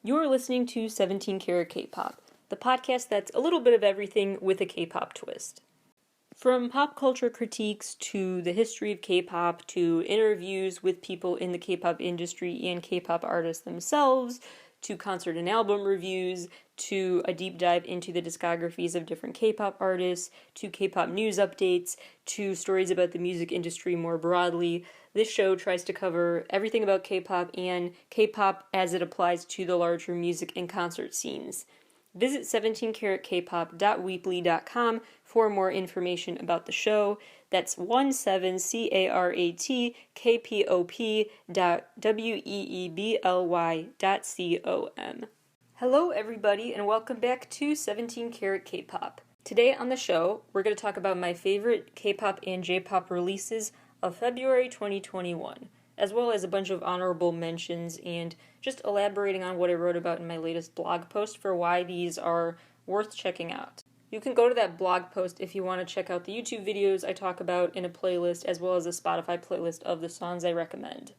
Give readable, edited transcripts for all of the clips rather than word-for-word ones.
You're listening to 17 Carat K-Pop, the podcast that's a little bit of everything with a K-pop twist. From pop culture critiques to the history of K-pop to interviews with people in the K-pop industry and K-pop artists themselves, to concert and album reviews, to a deep dive into the discographies of different K-pop artists, to K-pop news updates, to stories about the music industry more broadly. This show tries to cover everything about K-pop and K-pop as it applies to the larger music and concert scenes. Visit 17caratkpop.weebly.com for more information about the show. That's 17caratkpop.weebly.com. Hello everybody and welcome back to 17 Carat K-Pop. Today on the show, we're going to talk about my favorite K-pop and J-pop releases of February 2021, as well as a bunch of honorable mentions and just elaborating on what I wrote about in my latest blog post for why these are worth checking out. You can go to that blog post if you want to check out the YouTube videos I talk about in a playlist, as well as a Spotify playlist of the songs I recommend.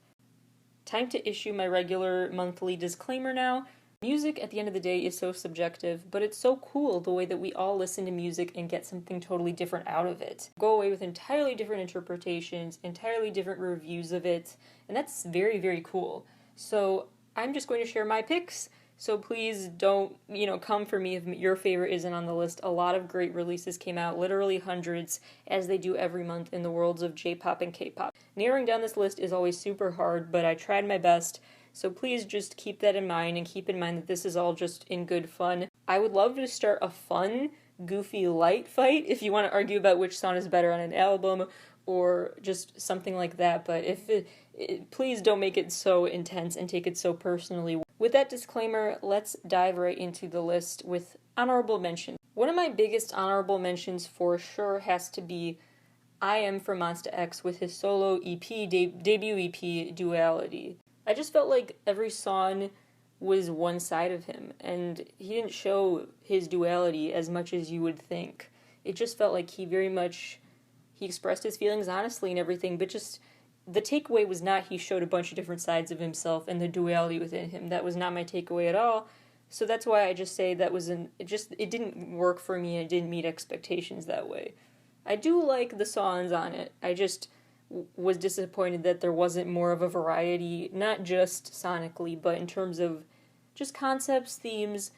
Time to issue my regular monthly disclaimer now. Music, at the end of the day, is so subjective, but it's so cool the way that we all listen to music and get something totally different out of it. Go away with entirely different interpretations, entirely different reviews of it, and that's very, very cool. So I'm just going to share my picks, so please don't, come for me if your favorite isn't on the list. A lot of great releases came out, literally hundreds, as they do every month in the worlds of J-pop and K-pop. Narrowing down this list is always super hard, but I tried my best. So please just keep that in mind, and keep in mind that this is all just in good fun. I would love to start a fun, goofy, light fight if you want to argue about which song is better on an album, or just something like that, but please don't make it so intense and take it so personally. With that disclaimer, let's dive right into the list with honorable mentions. One of my biggest honorable mentions for sure has to be I Am from Monsta X with his solo EP, debut EP, Duality. I just felt like every song was one side of him, and he didn't show his duality as much as you would think. It just felt like he expressed his feelings honestly and everything, but just the takeaway was not he showed a bunch of different sides of himself and the duality within him. That was not my takeaway at all. So that's why I just say it didn't work for me, and it didn't meet expectations that way. I do like the songs on it. I just was disappointed that there wasn't more of a variety, not just sonically, but in terms of just concepts, themes,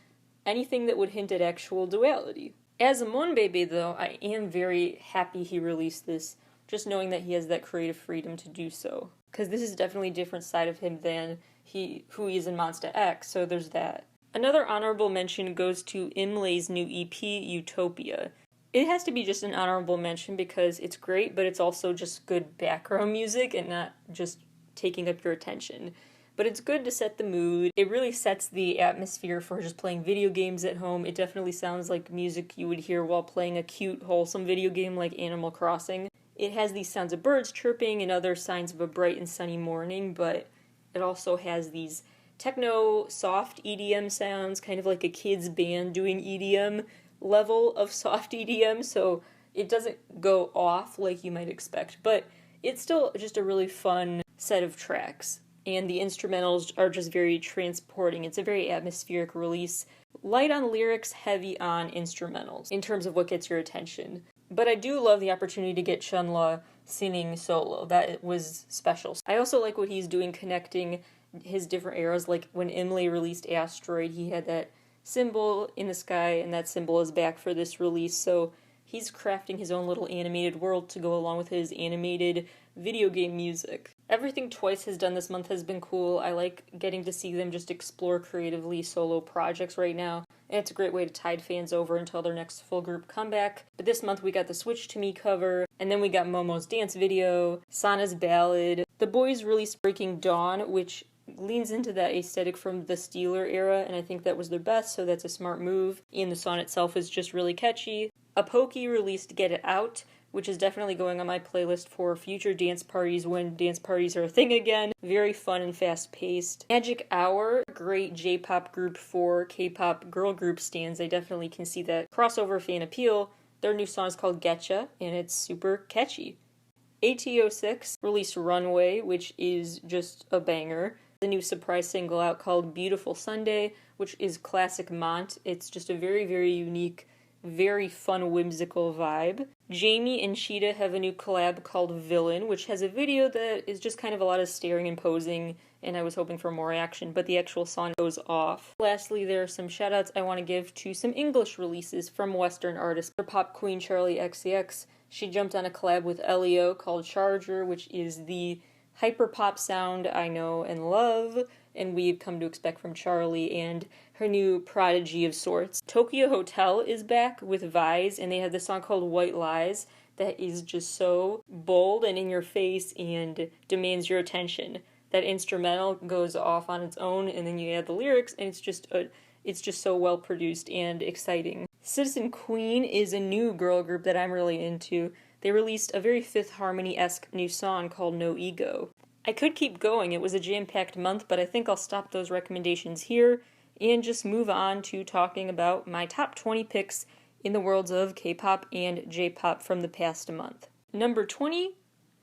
anything that would hint at actual duality. As a Monbebe, though, I am very happy he released this, just knowing that he has that creative freedom to do so. Because this is definitely a different side of him than who he is in Monsta X, so there's that. Another honorable mention goes to Imlay's new EP, Utopia. It has to be just an honorable mention because it's great, but it's also just good background music and not just taking up your attention. But it's good to set the mood. It really sets the atmosphere for just playing video games at home. It definitely sounds like music you would hear while playing a cute, wholesome video game like Animal Crossing. It has these sounds of birds chirping and other signs of a bright and sunny morning, but it also has these techno, soft EDM sounds, kind of like a kid's band doing EDM level of soft EDM, so it doesn't go off like you might expect, but it's still just a really fun set of tracks, and the instrumentals are just very transporting. It's a very atmospheric release, light on lyrics, heavy on instrumentals, in terms of what gets your attention. But I do love the opportunity to get Chunla singing solo. That was special. I also like what he's doing connecting his different eras, like when Imlay released Asteroid, he had that symbol in the sky, and that symbol is back for this release, so he's crafting his own little animated world to go along with his animated video game music. Everything Twice has done this month has been cool. I like getting to see them just explore creatively solo projects right now, and it's a great way to tide fans over until their next full group comeback. But this month we got the Switch to Me cover, and then we got Momo's dance video, Sana's ballad. The boys released Breaking Dawn, which leans into that aesthetic from the Steeler era, and I think that was their best, so that's a smart move. And the song itself is just really catchy. Apoki released Get It Out, which is definitely going on my playlist for future dance parties when dance parties are a thing again. Very fun and fast-paced. Magic Hour, great J-pop group for K-pop girl group stans. I definitely can see that crossover fan appeal. Their new song is called Getcha, and it's super catchy. ATO6 released Runway, which is just a banger. The new surprise single out called Beautiful Sunday, which is classic Mont. It's just a very, very unique, very fun, whimsical vibe. Jamie and Cheetah have a new collab called Villain, which has a video that is just kind of a lot of staring and posing, and I was hoping for more action, but the actual song goes off. Lastly, there are some shoutouts I want to give to some English releases from Western artists. For pop queen Charlie XCX, she jumped on a collab with Elio called Charger, which is the hyper-pop sound I know and love, and we've come to expect from Charlie and her new prodigy of sorts. Tokyo Hotel is back with Vise, and they have this song called White Lies that is just so bold and in your face and demands your attention. That instrumental goes off on its own, and then you add the lyrics, and it's just so well produced and exciting. Citizen Queen is a new girl group that I'm really into. They released a very Fifth Harmony-esque new song called No Ego. I could keep going, it was a jam-packed month, but I think I'll stop those recommendations here and just move on to talking about my top 20 picks in the worlds of K-pop and J-pop from the past month. Number 20,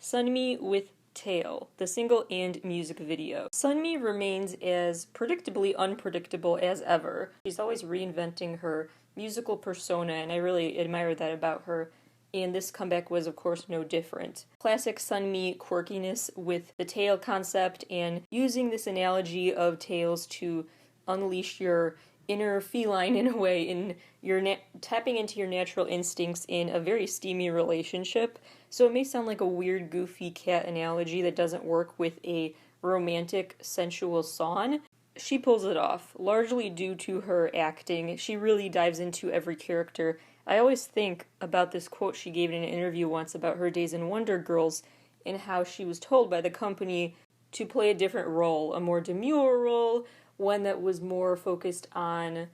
Sunmi with Tail, the single and music video. Sunmi remains as predictably unpredictable as ever. She's always reinventing her musical persona, and I really admire that about her. And this comeback was, of course, no different. Classic Sunmi quirkiness with the tail concept and using this analogy of tails to unleash your inner feline in a way, in your tapping into your natural instincts in a very steamy relationship. So it may sound like a weird, goofy cat analogy that doesn't work with a romantic, sensual song. She pulls it off, largely due to her acting. She really dives into every character. I always think about this quote she gave in an interview once about her days in Wonder Girls and how she was told by the company to play a different role, a more demure role, one that was more focused on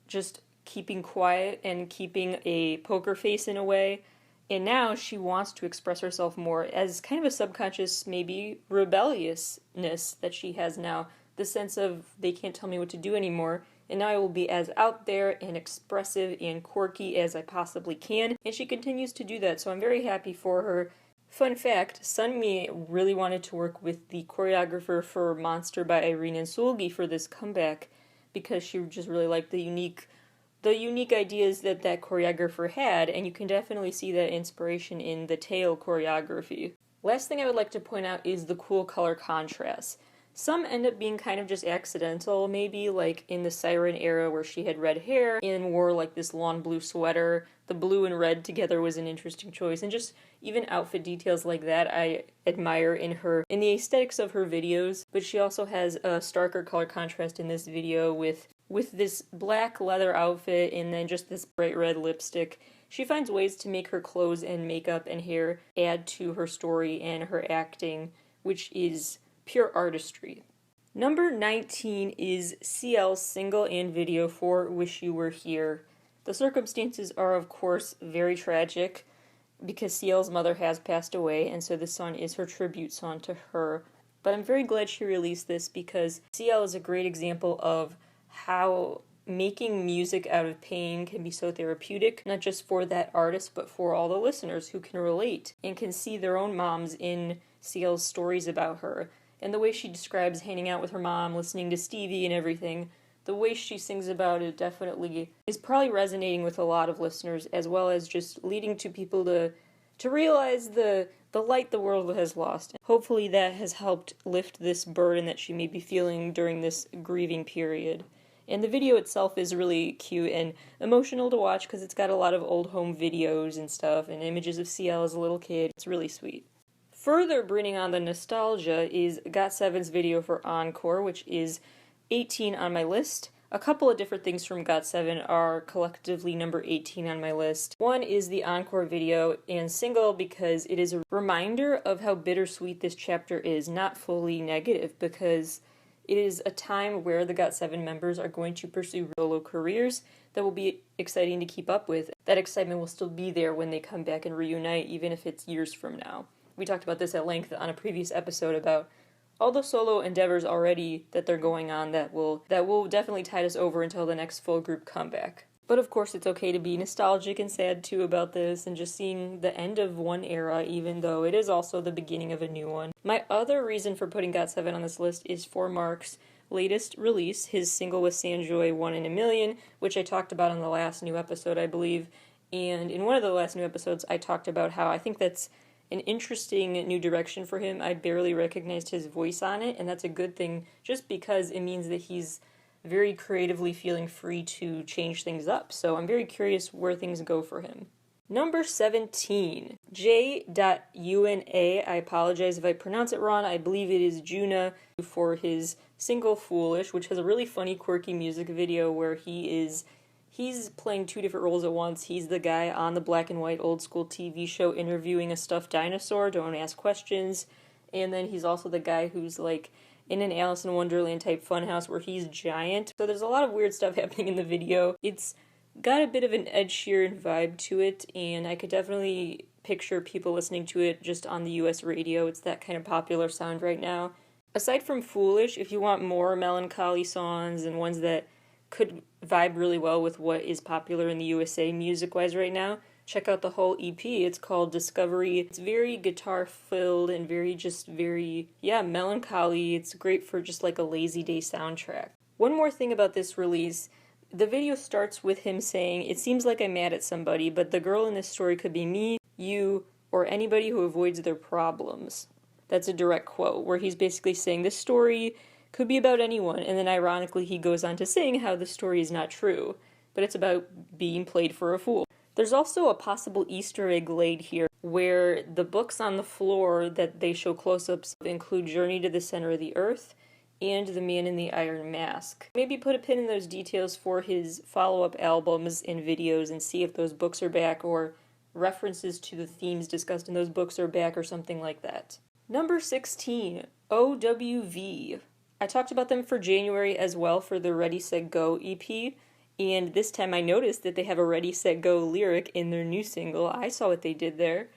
just keeping quiet and keeping a poker face in a way. And now she wants to express herself more as kind of a subconscious, maybe rebelliousness that she has now. The sense of, they can't tell me what to do anymore, and now I will be as out there and expressive and quirky as I possibly can. And she continues to do that, so I'm very happy for her. Fun fact, Sunmi really wanted to work with the choreographer for Monster by Irene and Sulgi for this comeback because she just really liked the unique ideas that choreographer had, and you can definitely see that inspiration in the tail choreography. Last thing I would like to point out is the cool color contrast. Some end up being kind of just accidental, maybe like in the Siren era where she had red hair and wore like this long blue sweater. The blue and red together was an interesting choice, and just even outfit details like that I admire in the aesthetics of her videos. But she also has a starker color contrast in this video with this black leather outfit and then just this bright red lipstick. She finds ways to make her clothes and makeup and hair add to her story and her acting, which is pure artistry. Number 19 is CL's single and video for Wish You Were Here. The circumstances are, of course, very tragic because CL's mother has passed away, and so this song is her tribute song to her. But I'm very glad she released this because CL is a great example of how making music out of pain can be so therapeutic, not just for that artist, but for all the listeners who can relate and can see their own moms in CL's stories about her. And the way she describes hanging out with her mom, listening to Stevie and everything, the way she sings about it definitely is probably resonating with a lot of listeners, as well as just leading to people to realize the light the world has lost. Hopefully that has helped lift this burden that she may be feeling during this grieving period. And the video itself is really cute and emotional to watch because it's got a lot of old home videos and stuff and images of CL as a little kid. It's really sweet. Further bringing on the nostalgia is GOT7's video for Encore, which is 18 on my list. A couple of different things from GOT7 are collectively number 18 on my list. One is the Encore video and single because it is a reminder of how bittersweet this chapter is, not fully negative, because it is a time where the GOT7 members are going to pursue solo careers that will be exciting to keep up with. That excitement will still be there when they come back and reunite, even if it's years from now. We talked about this at length on a previous episode about all the solo endeavors already that they're going on that will definitely tide us over until the next full group comeback. But of course, it's okay to be nostalgic and sad too about this and just seeing the end of one era, even though it is also the beginning of a new one. My other reason for putting GOT7 on this list is for Mark's latest release, his single with Sanjoy, One in a Million, which I talked about on the last new episode, I believe. And in one of the last new episodes, I talked about how I think that's an interesting new direction for him. I barely recognized his voice on it, and that's a good thing just because it means that he's very creatively feeling free to change things up. So I'm very curious where things go for him. Number 17, J.Una. I apologize if I pronounce it wrong. I believe it is Juna for his single Foolish, which has a really funny, quirky music video where he's playing two different roles at once. He's the guy on the black and white old school TV show interviewing a stuffed dinosaur, Don't Ask Questions. And then he's also the guy who's like in an Alice in Wonderland type funhouse where he's giant. So there's a lot of weird stuff happening in the video. It's got a bit of an Ed Sheeran vibe to it, and I could definitely picture people listening to it just on the US radio. It's that kind of popular sound right now. Aside from Foolish, if you want more melancholy songs and ones that could vibe really well with what is popular in the USA music-wise right now, check out the whole EP. It's called Discovery. It's very guitar-filled and very melancholy. It's great for just like a lazy day soundtrack. One more thing about this release, the video starts with him saying, "It seems like I'm mad at somebody, but the girl in this story could be me, you, or anybody who avoids their problems." That's a direct quote, where he's basically saying this story could be about anyone, and then ironically he goes on to saying how the story is not true, but it's about being played for a fool. There's also a possible Easter egg laid here, where the books on the floor that they show close-ups include Journey to the Center of the Earth and The Man in the Iron Mask. Maybe put a pin in those details for his follow-up albums and videos and see if those books are back or references to the themes discussed in those books are back or something like that. Number 16, OWV. I talked about them for January as well for the Ready, Set, Go EP, and this time I noticed that they have a Ready, Set, Go lyric in their new single. I saw what they did there.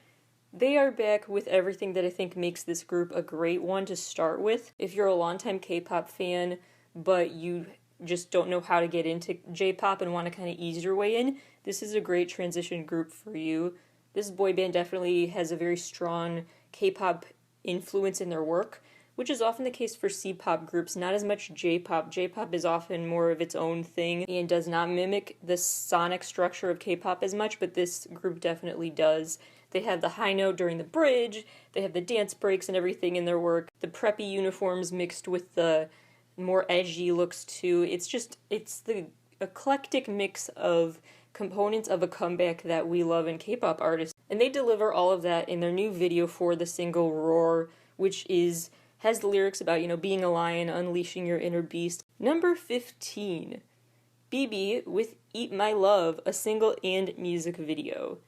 They are back with everything that I think makes this group a great one to start with. If you're a longtime K-pop fan, but you just don't know how to get into J-pop and want to kind of ease your way in, this is a great transition group for you. This boy band definitely has a very strong K-pop influence in their work, which is often the case for C-pop groups, not as much J-pop. J-pop is often more of its own thing and does not mimic the sonic structure of K-pop as much, but this group definitely does. They have the high note during the bridge, they have the dance breaks and everything in their work, the preppy uniforms mixed with the more edgy looks too. It's the eclectic mix of components of a comeback that we love in K-pop artists. And they deliver all of that in their new video for the single Roar, which has the lyrics about, being a lion, unleashing your inner beast. Number 15, BB with Eat My Love, a single and music video.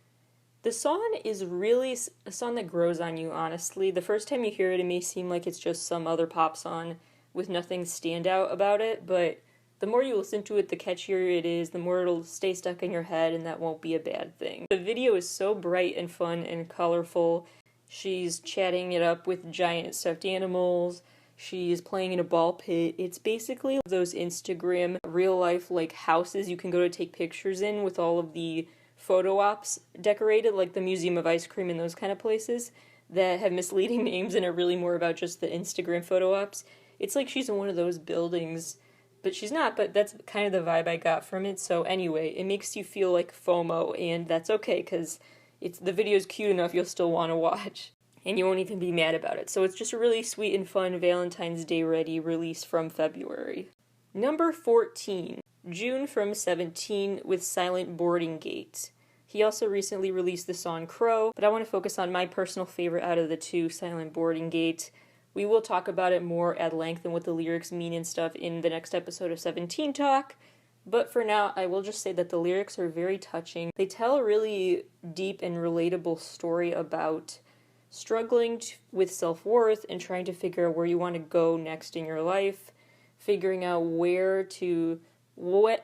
The song is really a song that grows on you, honestly. The first time you hear it, it may seem like it's just some other pop song with nothing standout about it, but the more you listen to it, the catchier it is, the more it'll stay stuck in your head, and that won't be a bad thing. The video is so bright and fun and colorful. She's chatting it up with giant stuffed animals. She's playing in a ball pit. It's basically those Instagram real-life houses you can go to take pictures in with all of the photo ops decorated, like the Museum of Ice Cream and those kind of places that have misleading names and are really more about just the Instagram photo ops. It's like she's in one of those buildings, but she's not, but that's kind of the vibe I got from it. So anyway, it makes you feel like FOMO, and that's okay, because the video's cute enough you'll still want to watch, and you won't even be mad about it. So it's just a really sweet and fun Valentine's Day ready release from February. Number 14, June from 17 with Silent Boarding Gate. He also recently released the song Crow, but I want to focus on my personal favorite out of the two, Silent Boarding Gate. We will talk about it more at length and what the lyrics mean and stuff in the next episode of 17 Talk. But for now, I will just say that the lyrics are very touching. They tell a really deep and relatable story about struggling with self-worth and trying to figure out where you want to go next in your life, figuring out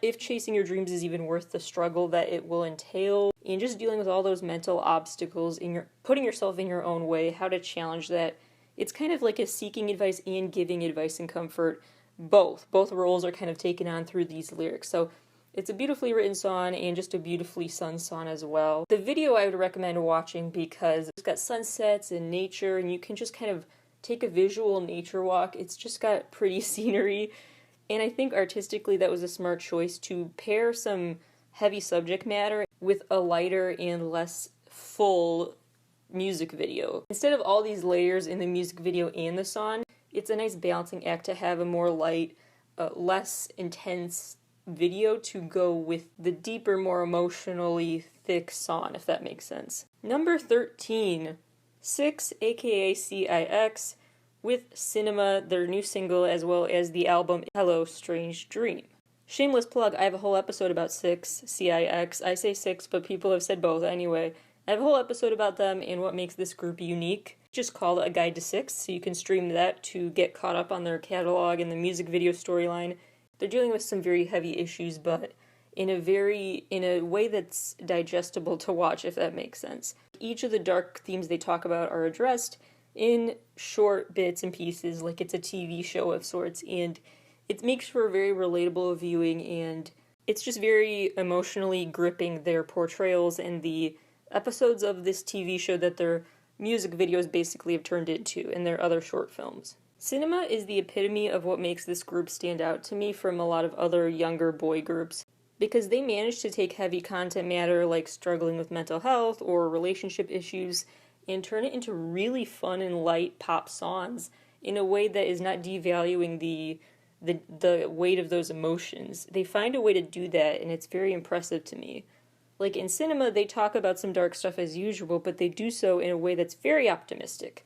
if chasing your dreams is even worth the struggle that it will entail, and just dealing with all those mental obstacles, putting yourself in your own way, how to challenge that. It's kind of like a seeking advice and giving advice and comfort. Both roles are kind of taken on through these lyrics. So It's a beautifully written song and just a beautifully sung song as well. The video I would recommend watching because it's got sunsets and nature, and you can just kind of take a visual nature walk. It's just got pretty scenery, and I think artistically that was a smart choice to pair some heavy subject matter with a lighter and less full music video. Instead of all these layers in the music video and the song, it's a nice balancing act to have a more light, less intense video to go with the deeper, more emotionally thick song, if that makes sense. Number 13, 6, aka CIX, with Cinema, their new single, as well as the album Hello Strange Dream. Shameless plug, I have a whole episode about 6, CIX. I say 6, but people have said both anyway. I have a whole episode about them and what makes this group unique. Just called A Guide to 6, so you can stream that to get caught up on their catalog and the music video storyline. They're dealing with some very heavy issues, but in a way that's digestible to watch, if that makes sense. Each of the dark themes they talk about are addressed in short bits and pieces, like it's a TV show of sorts, and it makes for a very relatable viewing, and it's just very emotionally gripping, their portrayals and the episodes of this TV show that their music videos basically have turned into in their other short films. Cinema is the epitome of what makes this group stand out to me from a lot of other younger boy groups, because they managed to take heavy content matter like struggling with mental health or relationship issues and turn it into really fun and light pop songs in a way that is not devaluing the weight of those emotions. They find a way to do that, and it's very impressive to me. Like in Cinema, they talk about some dark stuff as usual, but they do so in a way that's very optimistic.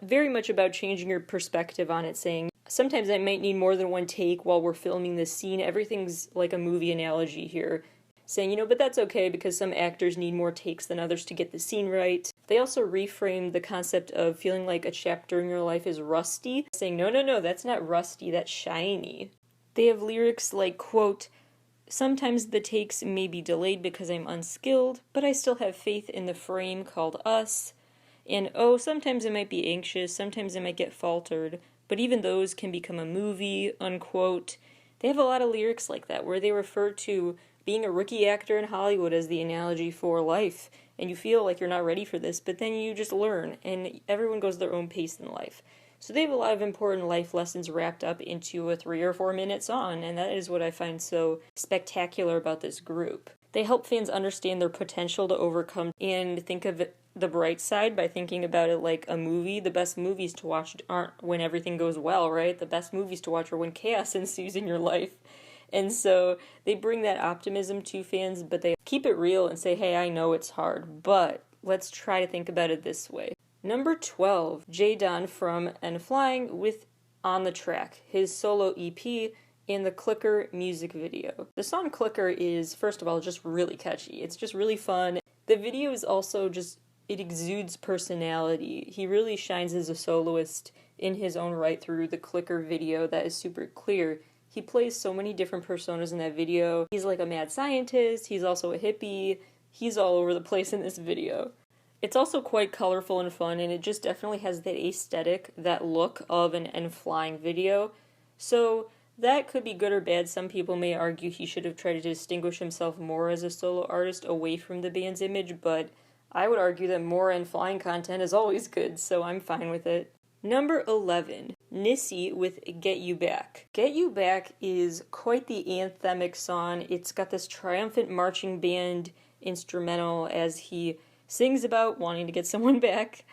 Very much about changing your perspective on it, saying, sometimes I might need more than one take while we're filming this scene. Everything's like a movie analogy here. Saying, but that's okay because some actors need more takes than others to get the scene right. They also reframed the concept of feeling like a chapter in your life is rusty, saying, no, that's not rusty, that's shiny. They have lyrics like, quote, sometimes the takes may be delayed because I'm unskilled, but I still have faith in the frame called us. And sometimes I might be anxious, sometimes I might get faltered, but even those can become a movie, unquote. They have a lot of lyrics like that, where they refer to being a rookie actor in Hollywood as the analogy for life, and you feel like you're not ready for this, but then you just learn, and everyone goes their own pace in life. So they have a lot of important life lessons wrapped up into a 3 or 4 minute song, and that is what I find so spectacular about this group. They help fans understand their potential to overcome and think of it the bright side by thinking about it like a movie. The best movies to watch aren't when everything goes well, right? The best movies to watch are when chaos ensues in your life. And so they bring that optimism to fans, but they keep it real and say, hey, I know it's hard, but let's try to think about it this way. Number 12, Jae-don from And Flying with On the Track, his solo EP and the Clicker music video. The song Clicker is, first of all, just really catchy. It's just really fun. The video is also just, it exudes personality. He really shines as a soloist in his own right through the Clicker video that is super clear. He plays so many different personas in that video. He's like a mad scientist, he's also a hippie, he's all over the place in this video. It's also quite colorful and fun, and it just definitely has that aesthetic, that look of an And Flying video. So that could be good or bad. Some people may argue he should have tried to distinguish himself more as a solo artist away from the band's image, but I would argue that more And Flying content is always good, so I'm fine with it. Number 11, Nissi with Get You Back. Get You Back is quite the anthemic song. It's got this triumphant marching band instrumental as he sings about wanting to get someone back.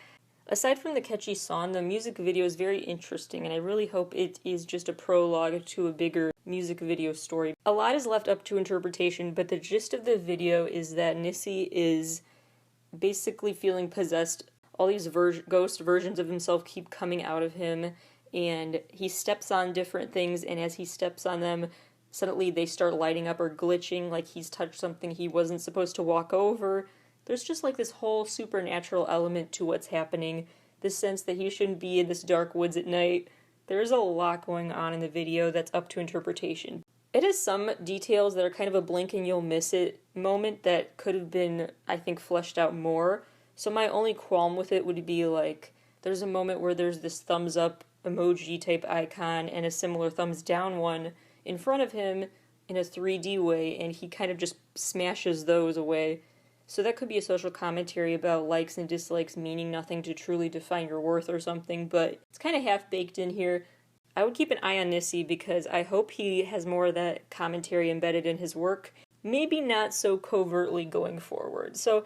Aside from the catchy song, the music video is very interesting, and I really hope it is just a prologue to a bigger music video story. A lot is left up to interpretation, but the gist of the video is that Nissi is basically feeling possessed. All these ghost versions of himself keep coming out of him, and he steps on different things, and as he steps on them, suddenly they start lighting up or glitching like he's touched something he wasn't supposed to walk over. There's just like this whole supernatural element to what's happening, this sense that he shouldn't be in this dark woods at night. There's a lot going on in the video that's up to interpretation. It has some details that are kind of a blink and you'll miss it moment that could have been, I think, fleshed out more. So my only qualm with it would be like, there's a moment where there's this thumbs up emoji type icon and a similar thumbs down one in front of him, in a 3D way, and he kind of just smashes those away. So that could be a social commentary about likes and dislikes meaning nothing to truly define your worth or something, but it's kind of half-baked in here. I would keep an eye on Nissi because I hope he has more of that commentary embedded in his work. Maybe not so covertly going forward. So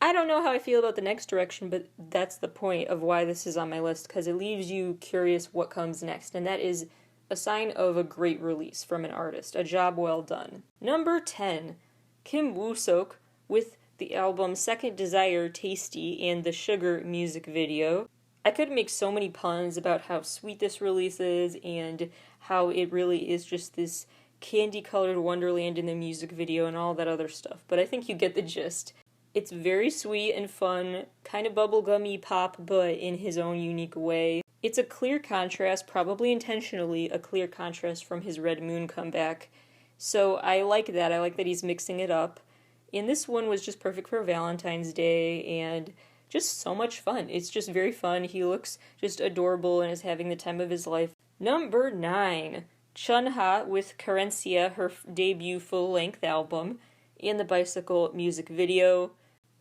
I don't know how I feel about the next direction, but that's the point of why this is on my list, because it leaves you curious what comes next, and that is a sign of a great release from an artist. A job well done. Number 10, Kim Woo-sok with the album Second Desire Tasty and the Sugar music video. I could make so many puns about how sweet this release is and how it really is just this candy-colored wonderland in the music video and all that other stuff, but I think you get the gist. It's very sweet and fun, kind of bubblegummy pop, but in his own unique way. It's a clear contrast, probably intentionally a clear contrast from his Red Moon comeback, so I like that. I like that he's mixing it up. And this one was just perfect for Valentine's Day, and just so much fun. It's just very fun. He looks just adorable and is having the time of his life. Number 9, Chunha with Carencia, her debut full-length album, and the Bicycle music video.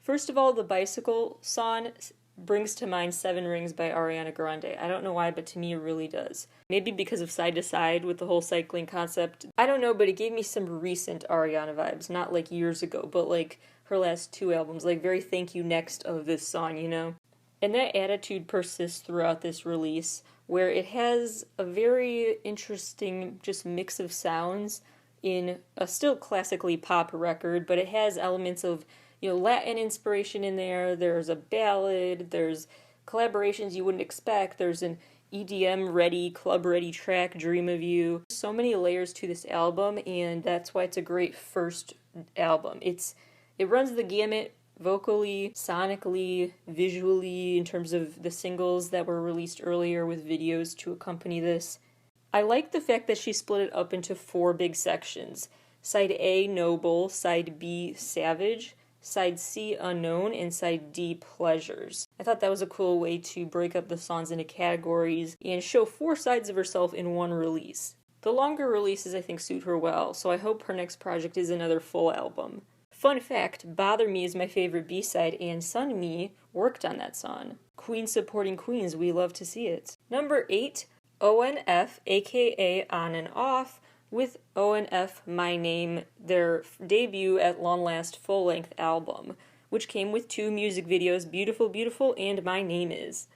First of all, the Bicycle song brings to mind Seven Rings by Ariana Grande. I don't know why, but to me it really does. Maybe because of Side to Side with the whole cycling concept. I don't know, but it gave me some recent Ariana vibes. Not like years ago, but like her last 2 albums. Like very Thank You Next of this song, you know? And that attitude persists throughout this release, where it has a very interesting just mix of sounds in a still classically pop record, but it has elements of, you know, Latin inspiration in there. There's a ballad, there's collaborations you wouldn't expect, there's an EDM ready, club ready track, Dream of You. So many layers to this album, and that's why it's a great first album. It runs the gamut vocally, sonically, visually, in terms of the singles that were released earlier with videos to accompany this. I like the fact that she split it up into 4 big sections. Side A, Noble, Side B, Savage, Side C, Unknown, and Side D, Pleasures. I thought that was a cool way to break up the songs into categories and show 4 sides of herself in one release. The longer releases I think suit her well, so I hope her next project is another full album. Fun fact, Bother Me is my favorite B-side, and Sunmi worked on that song. Queens supporting queens, we love to see it. Number 8, ONF, aka On and Off, with ONF My Name, their debut at long last full-length album, which came with 2 music videos, Beautiful Beautiful and My Name Is.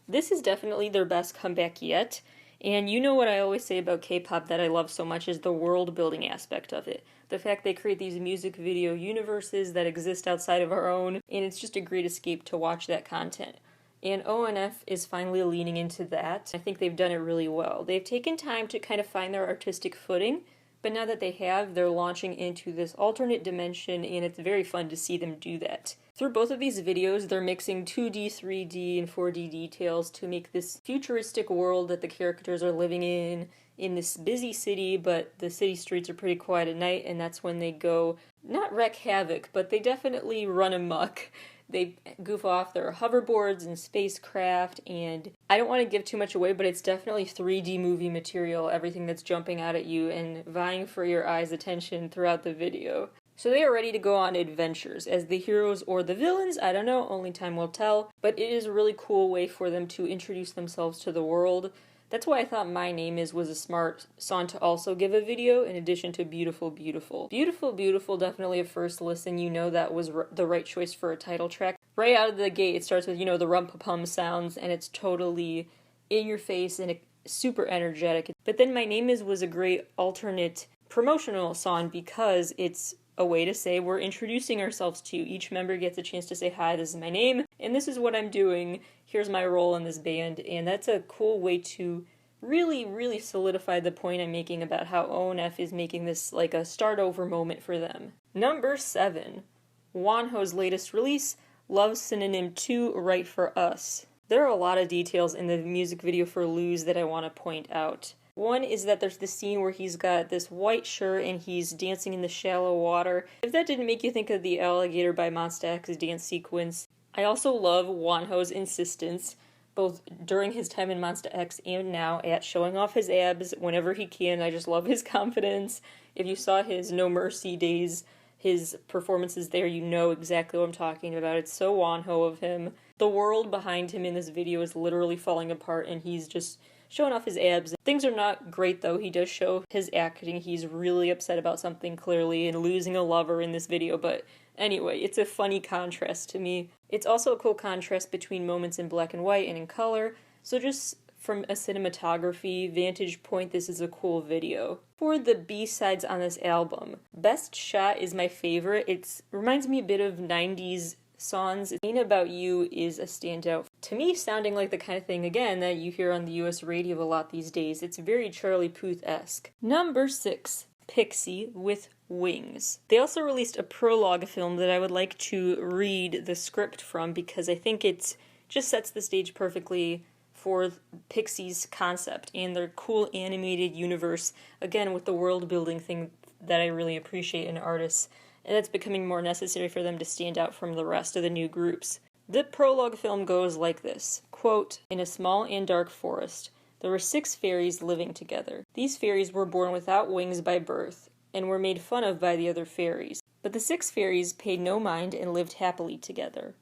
This is definitely their best comeback yet, and you know what I always say about K-pop that I love so much is the world-building aspect of it. The fact they create these music video universes that exist outside of our own, and it's just a great escape to watch that content. And ONF is finally leaning into that. I think they've done it really well. They've taken time to kind of find their artistic footing, but now that they have, they're launching into this alternate dimension, and it's very fun to see them do that. Through both of these videos, they're mixing 2D, 3D, and 4D details to make this futuristic world that the characters are living in this busy city, but the city streets are pretty quiet at night, and that's when they go, not wreak havoc, but they definitely run amok. They goof off their hoverboards and spacecraft, and I don't want to give too much away, but it's definitely 3D movie material, everything that's jumping out at you and vying for your eyes' attention throughout the video. So they are ready to go on adventures. As the heroes or the villains, I don't know, only time will tell, but it is a really cool way for them to introduce themselves to the world. That's why I thought My Name Is was a smart song to also give a video in addition to Beautiful Beautiful. Beautiful Beautiful, definitely a first listen. You know that was the right choice for a title track. Right out of the gate, it starts with, you know, the rum-pa-pum sounds, and it's totally in your face and super energetic. But then My Name Is was a great alternate promotional song because it's a way to say we're introducing ourselves to you. Each member gets a chance to say, hi, this is my name, and this is what I'm doing. Here's my role in this band, and that's a cool way to really, really solidify the point I'm making about how ONF is making this like a start-over moment for them. Number 7, Wonho's latest release, Love Synonym 2, Right for Us. There are a lot of details in the music video for Lose that I want to point out. One is that there's this scene where he's got this white shirt and he's dancing in the shallow water. If that didn't make you think of the Alligator by Monsta X's dance sequence. I also love Wonho's insistence both during his time in Monsta X and now, at showing off his abs whenever he can. I just love his confidence. If you saw his No Mercy days, his performances there, you know exactly what I'm talking about. It's so Wonho of him. The world behind him in this video is literally falling apart, and he's just showing off his abs. Things are not great, though. He does show his acting. He's really upset about something, clearly, and losing a lover in this video, but anyway, it's a funny contrast to me. It's also a cool contrast between moments in black and white and in color, so just from a cinematography vantage point, this is a cool video. For the B-sides on this album, Best Shot is my favorite. It reminds me a bit of 90s songs. Ain't About You is a standout. To me, sounding like the kind of thing, again, that you hear on the US radio a lot these days. It's very Charlie Puth-esque. Number 6, Pixie with Wings. They also released a prologue film that I would like to read the script from because I think it just sets the stage perfectly for Pixie's concept and their cool animated universe, again with the world building thing that I really appreciate in artists, and it's becoming more necessary for them to stand out from the rest of the new groups. The prologue film goes like this, quote, "In a small and dark forest, there were 6 fairies living together. These fairies were born without wings by birth, and were made fun of by the other fairies. But the 6 fairies paid no mind and lived happily together.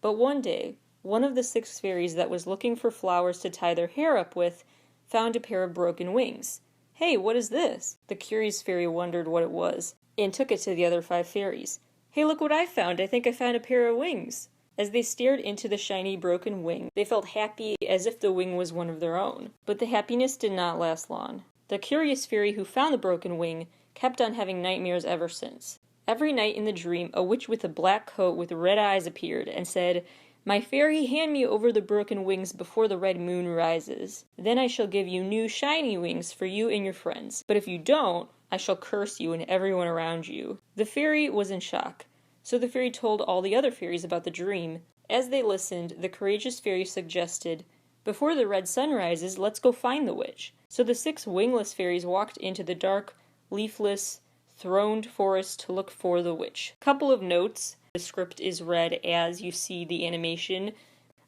But one day, one of the 6 fairies that was looking for flowers to tie their hair up with found a pair of broken wings. 'Hey, what is this?' The curious fairy wondered what it was, and took it to the other 5 fairies. 'Hey, look what I found! I think I found a pair of wings!' As they stared into the shiny broken wing, they felt happy as if the wing was one of their own. But the happiness did not last long. The curious fairy who found the broken wing kept on having nightmares ever since. Every night in the dream, a witch with a black coat with red eyes appeared and said, 'My fairy, hand me over the broken wings before the red moon rises. Then I shall give you new shiny wings for you and your friends. But if you don't, I shall curse you and everyone around you.' The fairy was in shock. So the fairy told all the other fairies about the dream. As they listened, the courageous fairy suggested, 'Before the red sun rises, let's go find the witch.' So the 6 wingless fairies walked into the dark, leafless, throned forest to look for the witch. Couple of notes. The script is read as you see the animation.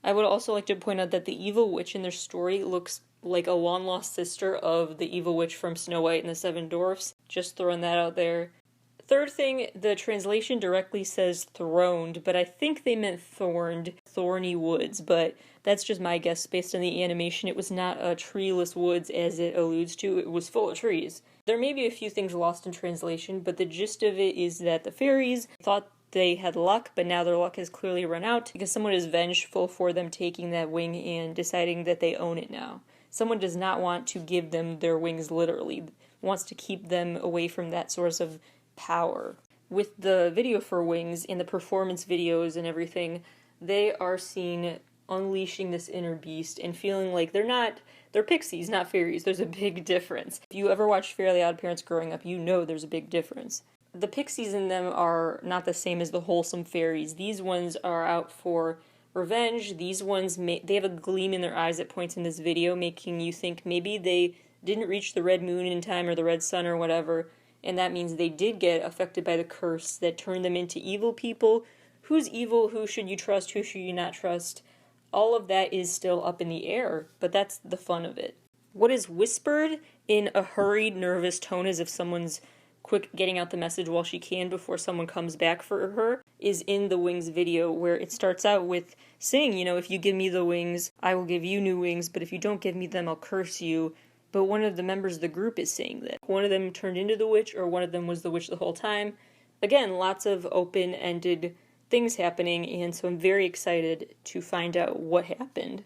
I would also like to point out that the evil witch in their story looks like a long-lost sister of the evil witch from Snow White and the 7 Dwarfs. Just throwing that out there. Third thing, the translation directly says throned, but I think they meant thorned, thorny woods, but that's just my guess based on the animation. It was not a treeless woods as it alludes to, it was full of trees. There may be a few things lost in translation, but the gist of it is that the fairies thought they had luck, but now their luck has clearly run out because someone is vengeful for them taking that wing and deciding that they own it now. Someone does not want to give them their wings literally, wants to keep them away from that source of power. With the video for Wings and the performance videos and everything, they are seen unleashing this inner beast and feeling like they're pixies, not fairies. There's a big difference. If you ever watched Fairly Odd Parents growing up, you know there's a big difference. The pixies in them are not the same as the wholesome fairies. These ones are out for revenge. These ones, they have a gleam in their eyes at points in this video, making you think maybe they didn't reach the red moon in time or the red sun or whatever, and that means they did get affected by the curse that turned them into evil people. Who's evil? Who should you trust? Who should you not trust? All of that is still up in the air, but that's the fun of it. What is whispered in a hurried, nervous tone as if someone's quick getting out the message while she can before someone comes back for her is in the Wings video, where it starts out with saying, if you give me the wings, I will give you new wings, but if you don't give me them, I'll curse you. But one of the members of the group is saying that. One of them turned into the witch, or one of them was the witch the whole time. Again, lots of open-ended things happening, and so I'm very excited to find out what happened.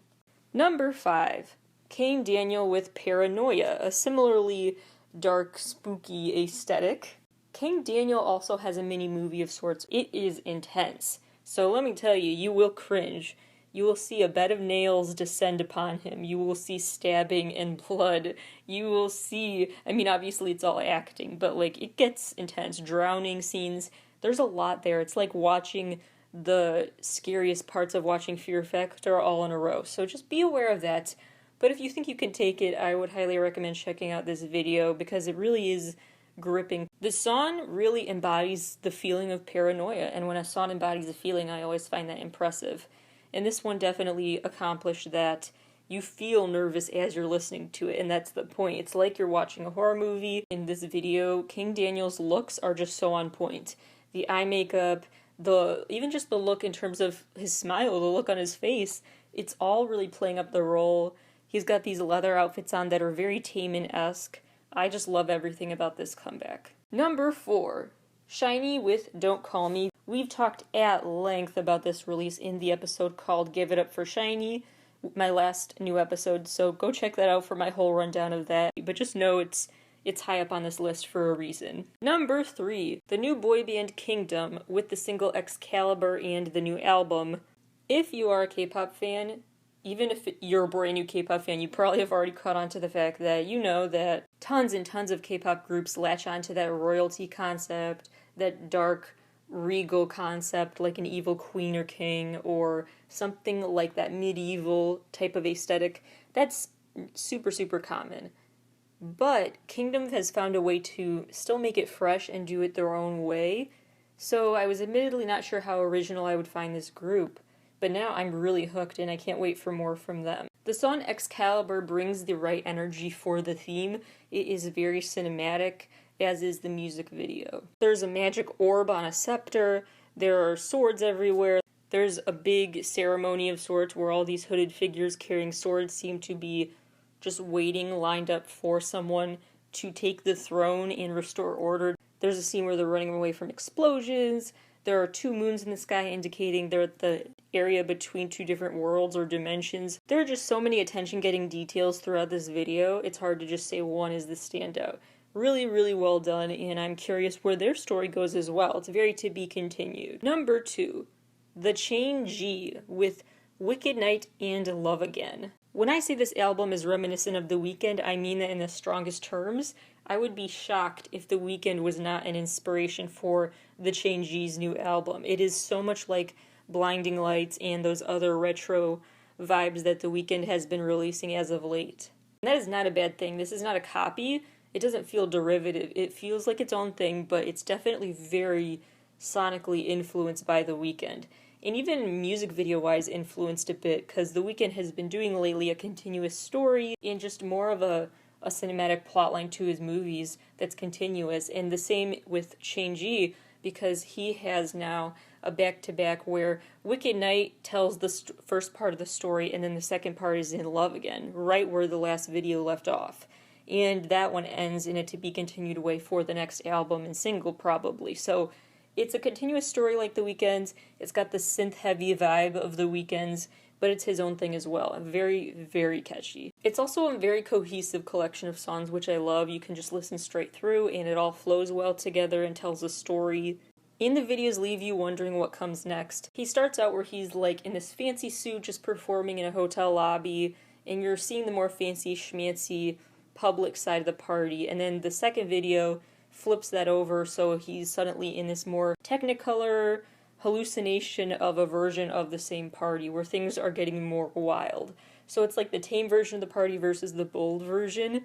Number 5. Kane Daniel with Paranoia, a similarly dark, spooky aesthetic. Kane Daniel also has a mini-movie of sorts. It is intense. So let me tell you, you will cringe. You will see a bed of nails descend upon him. You will see stabbing and blood. You will see, obviously it's all acting, but it gets intense. Drowning scenes. There's a lot there. It's like watching the scariest parts of watching Fear Factor all in a row. So just be aware of that. But if you think you can take it, I would highly recommend checking out this video because it really is gripping. The song really embodies the feeling of paranoia, and when a song embodies a feeling, I always find that impressive. and this one definitely accomplished that. You feel nervous as you're listening to it, and that's the point. It's like you're watching a horror movie. In this video, King Daniel's looks are just so on point. The eye makeup, even just the look in terms of his smile, the look on his face, it's all really playing up the role. He's got these leather outfits on that are very Taemin-esque. I just love everything about this comeback. Number 4, SHINee with Don't Call Me. We've talked at length about this release in the episode called Give It Up for SHINee, my last new episode, so go check that out for my whole rundown of that. But just know it's high up on this list for a reason. Number 3, the new boy band Kingdom with the single Excalibur and the new album. If you are a K-pop fan, even if you're a brand new K-pop fan, you probably have already caught on to the fact that you know that tons and tons of K-pop groups latch onto that royalty concept, that dark, regal concept like an evil queen or king, or something like that medieval type of aesthetic. That's super, super common. But Kingdom has found a way to still make it fresh and do it their own way. So I was admittedly not sure how original I would find this group, but now I'm really hooked and I can't wait for more from them. The song Excalibur brings the right energy for the theme. It is very cinematic, as is the music video. There's a magic orb on a scepter, there are swords everywhere, there's a big ceremony of sorts where all these hooded figures carrying swords seem to be just waiting, lined up for someone to take the throne and restore order. There's a scene where they're running away from explosions. There are 2 moons in the sky indicating they're at the area between 2 different worlds or dimensions. There are just so many attention-getting details throughout this video, it's hard to just say one is the standout. Really, really well done, and I'm curious where their story goes as well. It's very to be continued. Number 2, The Chain G with Wicked Night and Love Again. When I say this album is reminiscent of The Weeknd, I mean that in the strongest terms. I would be shocked if The Weeknd was not an inspiration for The Chain G's new album. It is so much like Blinding Lights and those other retro vibes that The Weeknd has been releasing as of late. And that is not a bad thing. This is not a copy. It doesn't feel derivative. It feels like its own thing, but it's definitely very sonically influenced by The Weeknd. And even music video-wise influenced a bit, because The Weeknd has been doing lately a continuous story and just more of a cinematic plotline to his movies that's continuous. And the same with Chain G, because he has now a back-to-back where Wicked Night tells the first part of the story and then the second part is in Love Again, right where the last video left off. And that one ends in a to-be-continued way for the next album and single, probably. So it's a continuous story like The Weeknd's. It's got the synth-heavy vibe of The Weeknd's, but it's his own thing as well. Very, very catchy. It's also a very cohesive collection of songs, which I love. You can just listen straight through, and it all flows well together and tells a story. And the videos leave you wondering what comes next. He starts out where he's like in this fancy suit just performing in a hotel lobby, and you're seeing the more fancy schmancy public side of the party. And then the second video flips that over, so he's suddenly in this more technicolor hallucination of a version of the same party where things are getting more wild. So it's like the tame version of the party versus the bold version,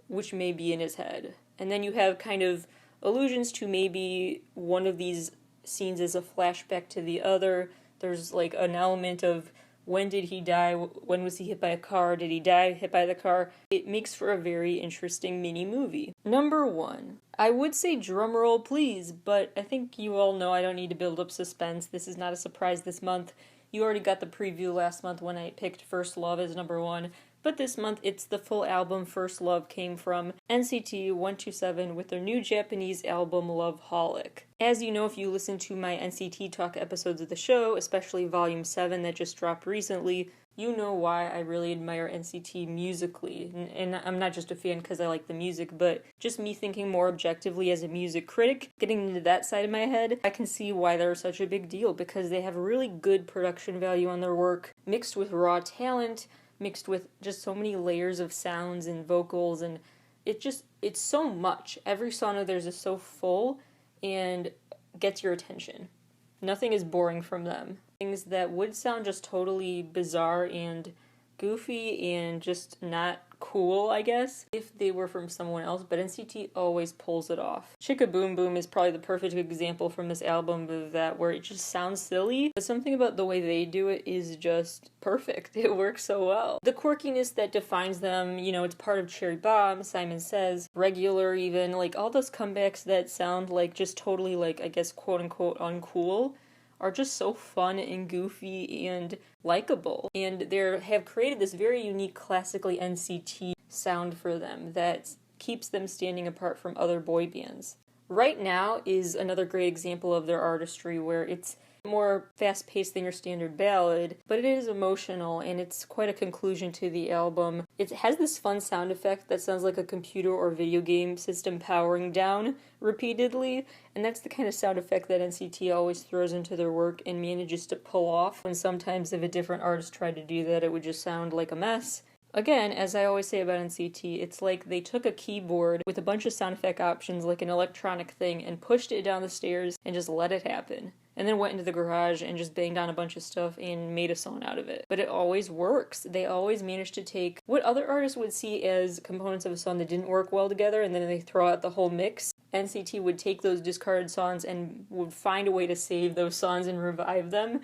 which may be in his head. And then you have kind of allusions to maybe one of these scenes as a flashback to the other. There's like an element of when did he die? When was he hit by a car? Did he die hit by the car? It makes for a very interesting mini movie. Number 1. I would say drumroll please, but I think you all know I don't need to build up suspense. This is not a surprise this month. You already got the preview last month when I picked First Love as number 1. But this month, it's the full album. First Love came from NCT 127 with their new Japanese album, Loveholic. As you know, if you listen to my NCT Talk episodes of the show, especially Volume 7 that just dropped recently, you know why I really admire NCT musically. And I'm not just a fan because I like the music, but just me thinking more objectively as a music critic, getting into that side of my head, I can see why they're such a big deal, because they have really good production value on their work, mixed with raw talent, mixed with just so many layers of sounds and vocals, and it's so much. Every song of theirs is so full and gets your attention. Nothing is boring from them. Things that would sound just totally bizarre and goofy and just not cool, I guess, if they were from someone else, but NCT always pulls it off. Chicka Boom Boom is probably the perfect example from this album of that, where it just sounds silly, but something about the way they do it is just perfect. It works so well. The quirkiness that defines them, it's part of Cherry Bomb, Simon Says, Regular even, like all those comebacks that sound like just totally like, I guess, quote-unquote uncool, are just so fun and goofy and likable. And they have created this very unique classically NCT sound for them that keeps them standing apart from other boy bands. Right Now is another great example of their artistry, where it's more fast-paced than your standard ballad, but it is emotional and it's quite a conclusion to the album. It has this fun sound effect that sounds like a computer or video game system powering down repeatedly, and that's the kind of sound effect that NCT always throws into their work and manages to pull off, when sometimes if a different artist tried to do that, it would just sound like a mess. Again, as I always say about NCT, it's like they took a keyboard with a bunch of sound effect options like an electronic thing and pushed it down the stairs and just let it happen. And then went into the garage and just banged on a bunch of stuff and made a song out of it. But it always works. They always manage to take what other artists would see as components of a song that didn't work well together, and then they throw out the whole mix. NCT would take those discarded songs and would find a way to save those songs and revive them.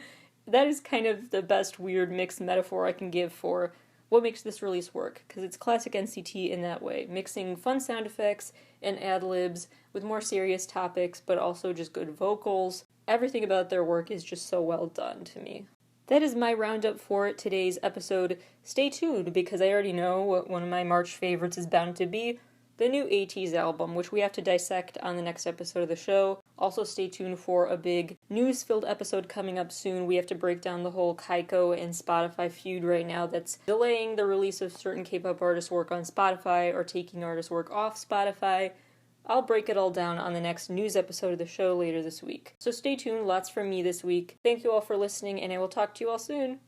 That is kind of the best weird mixed metaphor I can give for what makes this release work, because it's classic NCT in that way, mixing fun sound effects and ad-libs with more serious topics, but also just good vocals. Everything about their work is just so well done to me. That is my roundup for today's episode. Stay tuned, because I already know what one of my March favorites is bound to be, the new ATEEZ album, which we have to dissect on the next episode of the show. Also stay tuned for a big news-filled episode coming up soon. We have to break down the whole Kaiko and Spotify feud right now that's delaying the release of certain K-pop artists' work on Spotify or taking artists' work off Spotify. I'll break it all down on the next news episode of the show later this week. So stay tuned, lots from me this week. Thank you all for listening, and I will talk to you all soon.